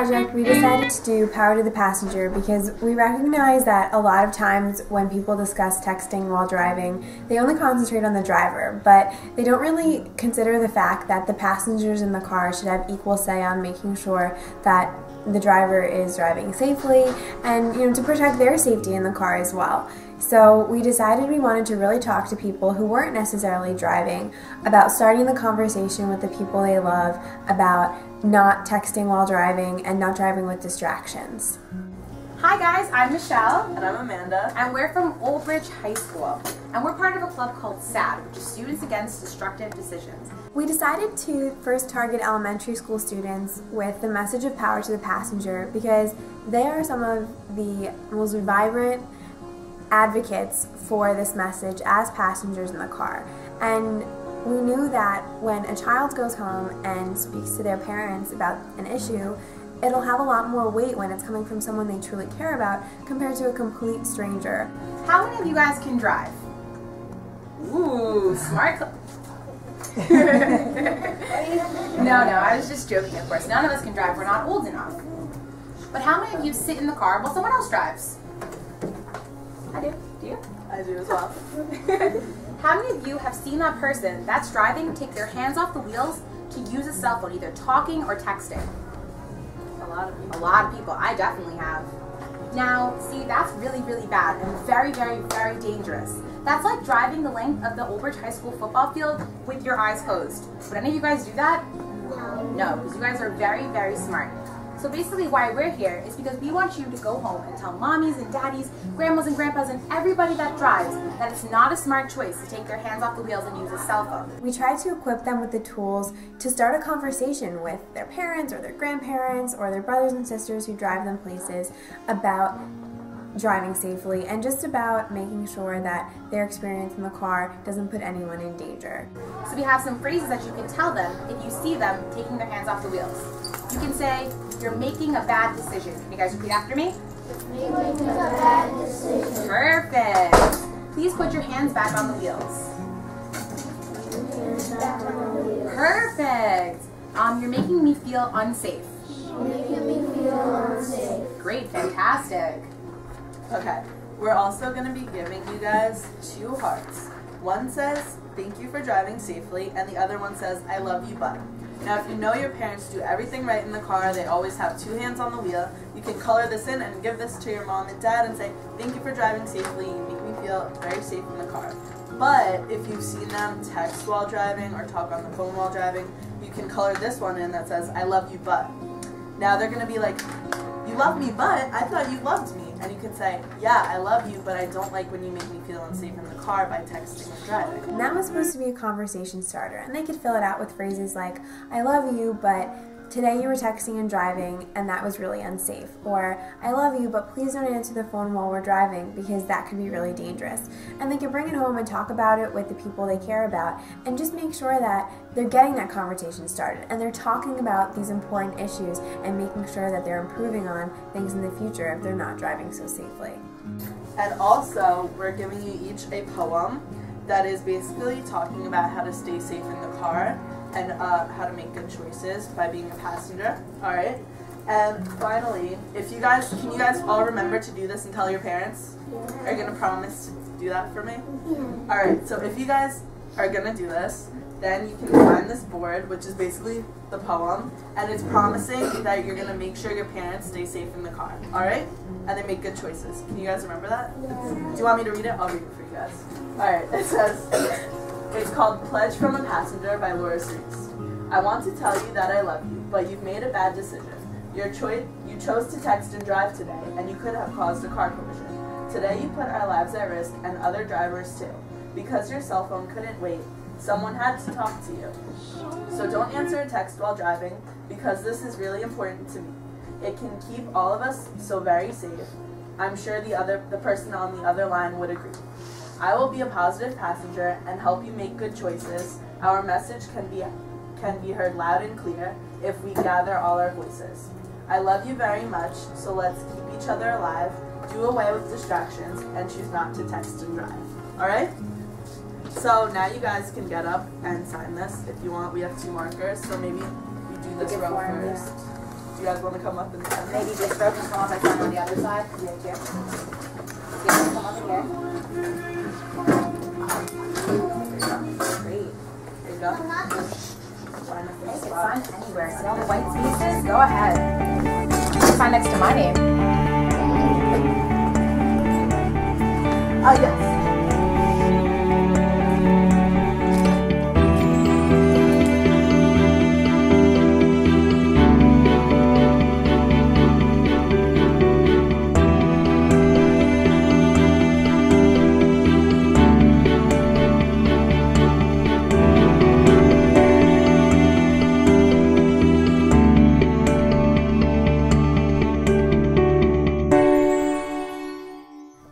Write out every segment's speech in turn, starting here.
project, we decided to do Power to the Passenger because we recognize that a lot of times when people discuss texting while driving, they only concentrate on the driver, but they don't really consider the fact that the passengers in the car should have equal say on making sure that the driver is driving safely and to protect their safety in the car as well. So we decided we wanted to really talk to people who weren't necessarily driving about starting the conversation with the people they love about not texting while driving and not driving with distractions. Hi guys, I'm Michelle. And I'm Amanda. And we're from Old Bridge High School. And we're part of a club called SAD, which is Students Against Destructive Decisions. We decided to first target elementary school students with the message of Power to the Passenger because they are some of the most vibrant advocates for this message as passengers in the car. And we knew that when a child goes home and speaks to their parents about an issue, it'll have a lot more weight when it's coming from someone they truly care about compared to a complete stranger. How many of you guys can drive? Ooh, smart. No, I was just joking, of course. None of us can drive. We're not old enough. But how many of you sit in the car while someone else drives? I do. Do you? I do as well. How many of you have seen that person that's driving take their hands off the wheels to use a cell phone, either talking or texting? A lot of people. A lot of people. I definitely have. Now, see, that's really, really bad and very, very, very dangerous. That's like driving the length of the Old Bridge High School football field with your eyes closed. Would any of you guys do that? No, because you guys are very, very smart. So basically why we're here is because we want you to go home and tell mommies and daddies, grandmas and grandpas, and everybody that drives that it's not a smart choice to take their hands off the wheels and use a cell phone. We try to equip them with the tools to start a conversation with their parents or their grandparents or their brothers and sisters who drive them places about driving safely and just about making sure that their experience in the car doesn't put anyone in danger. So we have some phrases that you can tell them if you see them taking their hands off the wheels. You can say, "You're making a bad decision." Can you guys repeat after me? Making a bad decision. Perfect. Please put your hands back on the wheels. Perfect. You're making me feel unsafe. Making me feel unsafe. Great, fantastic. Okay, we're also going to be giving you guys 2 hearts. One says, "Thank you for driving safely," and the other one says, "I love you, but." Now, if you know your parents do everything right in the car, they always have 2 hands on the wheel, you can color this in and give this to your mom and dad and say, "Thank you for driving safely, you make me feel very safe in the car." But if you've seen them text while driving or talk on the phone while driving, you can color this one in that says, "I love you, but." Now they're going to be like, "You love me, but I thought you loved me." And you can say, "Yeah, I love you, but I don't like when you make me feel unsafe in the car by texting and driving." And that was supposed to be a conversation starter, and they could fill it out with phrases like, "I love you, but today you were texting and driving and that was really unsafe," or "I love you, but please don't answer the phone while we're driving because that could be really dangerous." And they can bring it home and talk about it with the people they care about and just make sure that they're getting that conversation started and they're talking about these important issues and making sure that they're improving on things in the future if they're not driving so safely. And also, we're giving you each a poem that is basically talking about how to stay safe in the car and how to make good choices by being a passenger. Alright? And finally, can you guys all remember to do this and tell your parents? Are you going to promise to do that for me? Alright, so if you guys are going to do this, then you can find this board, which is basically the poem, and it's promising that you're going to make sure your parents stay safe in the car. Alright? And they make good choices. Can you guys remember that? Do you want me to read it? I'll read it for you guys. Alright, it says, it's called "Pledge from a Passenger" by Laura Cerise. "I want to tell you that I love you, but you've made a bad decision. You chose to text and drive today, and you could have caused a car collision. Today you put our lives at risk and other drivers too. Because your cell phone couldn't wait, someone had to talk to you. So don't answer a text while driving, because this is really important to me. It can keep all of us so very safe. I'm sure the person on the other line would agree. I will be a positive passenger and help you make good choices. Our message can be heard loud and clear if we gather all our voices. I love you very much, so let's keep each other alive, do away with distractions, and choose not to text and drive." Alright? So now you guys can get up and sign this if you want. We have 2 markers, so maybe we do this row first. Do You guys want to come up and Maybe just throw some off. I stand on the other side. Yeah, here. Yeah, come up in here. Great. There you go. Hey, it's fine anywhere. See all the white spaces? Go ahead. It's fine next to my name. Yes.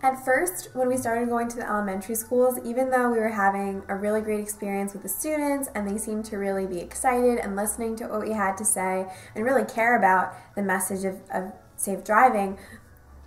At first, when we started going to the elementary schools, even though we were having a really great experience with the students and they seemed to really be excited and listening to what we had to say and really care about the message of safe driving,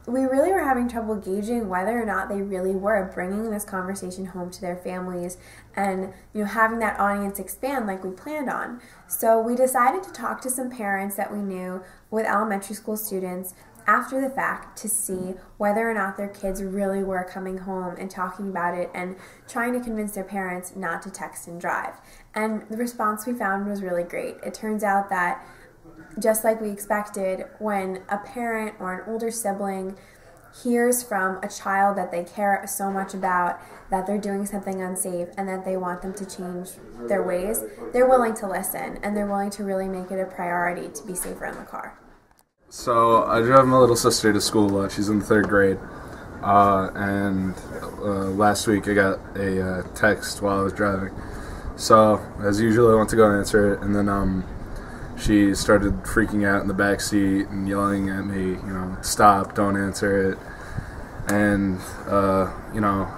we really were having trouble gauging whether or not they really were bringing this conversation home to their families and having that audience expand like we planned on. So we decided to talk to some parents that we knew with elementary school students after the fact to see whether or not their kids really were coming home and talking about it and trying to convince their parents not to text and drive. And the response we found was really great. It turns out that just like we expected, when a parent or an older sibling hears from a child that they care so much about, that they're doing something unsafe and that they want them to change their ways, they're willing to listen and they're willing to really make it a priority to be safer in the car. So I drive my little sister to school. She's in the 3rd grade. And last week I got a text while I was driving. So as usual, I went to go answer it, and then she started freaking out in the back seat and yelling at me, stop, don't answer it. And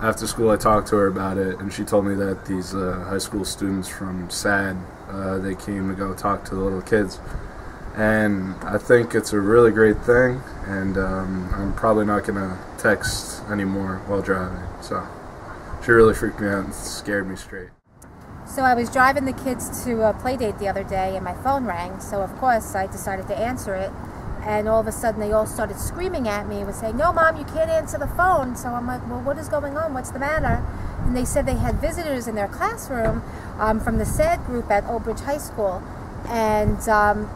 after school I talked to her about it, and she told me that these high school students from SAD, they came to go talk to the little kids. And I think it's a really great thing, and I'm probably not going to text anymore while driving. So she really freaked me out and scared me straight. So I was driving the kids to a play date the other day and my phone rang, so of course I decided to answer it, and all of a sudden they all started screaming at me and saying, "No, Mom, you can't answer the phone." So I'm like, well, what is going on? What's the matter? And they said they had visitors in their classroom from the SAD group at Old Bridge High School. And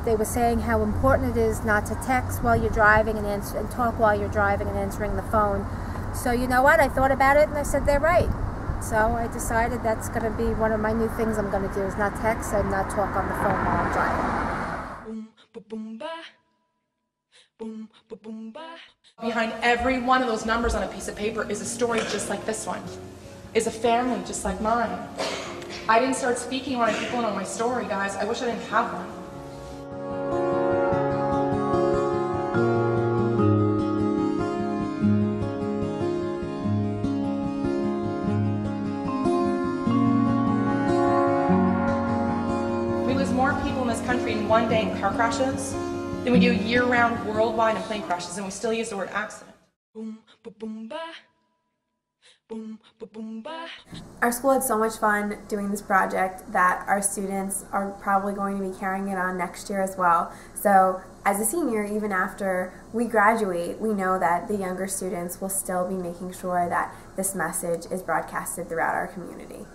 they were saying how important it is not to text while you're driving and talk while you're driving and answering the phone. So you know what? I thought about it and I said they're right. So I decided that's going to be one of my new things I'm going to do, is not text and not talk on the phone while I'm driving. Behind every one of those numbers on a piece of paper is a story just like this one, is a family just like mine. I didn't start speaking when I put one on my story, guys. I wish I didn't have one. We lose more people in this country in one day in car crashes than we do year-round worldwide in plane crashes, and we still use the word accident. Boom, boom, ba. Boom, boom, ba. Our school had so much fun doing this project that our students are probably going to be carrying it on next year as well. So as a senior, even after we graduate, we know that the younger students will still be making sure that this message is broadcasted throughout our community.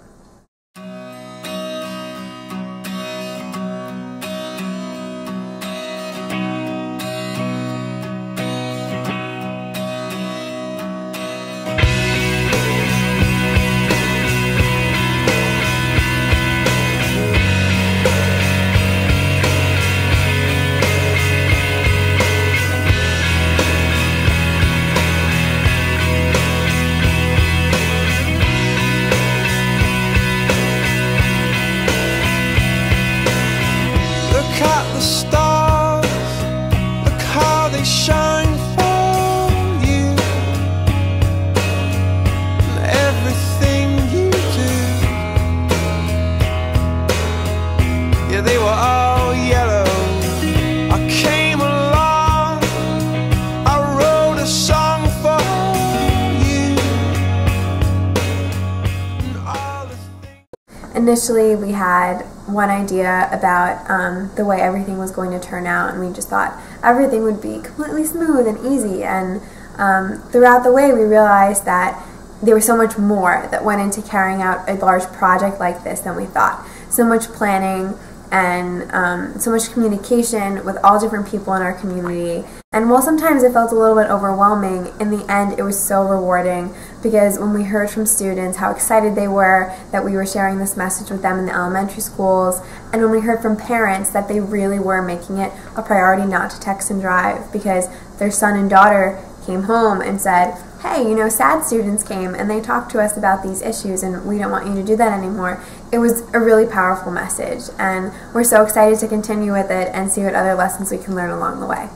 Initially, we had one idea about the way everything was going to turn out, and we just thought everything would be completely smooth and easy. And throughout the way, we realized that there was so much more that went into carrying out a large project like this than we thought. So much planning and so much communication with all different people in our community. And while sometimes it felt a little bit overwhelming, in the end it was so rewarding, because when we heard from students how excited they were that we were sharing this message with them in the elementary schools, and when we heard from parents that they really were making it a priority not to text and drive because their son and daughter came home and said, hey, you know, SAD students came and they talked to us about these issues and we don't want you to do that anymore. It was a really powerful message, and we're so excited to continue with it and see what other lessons we can learn along the way.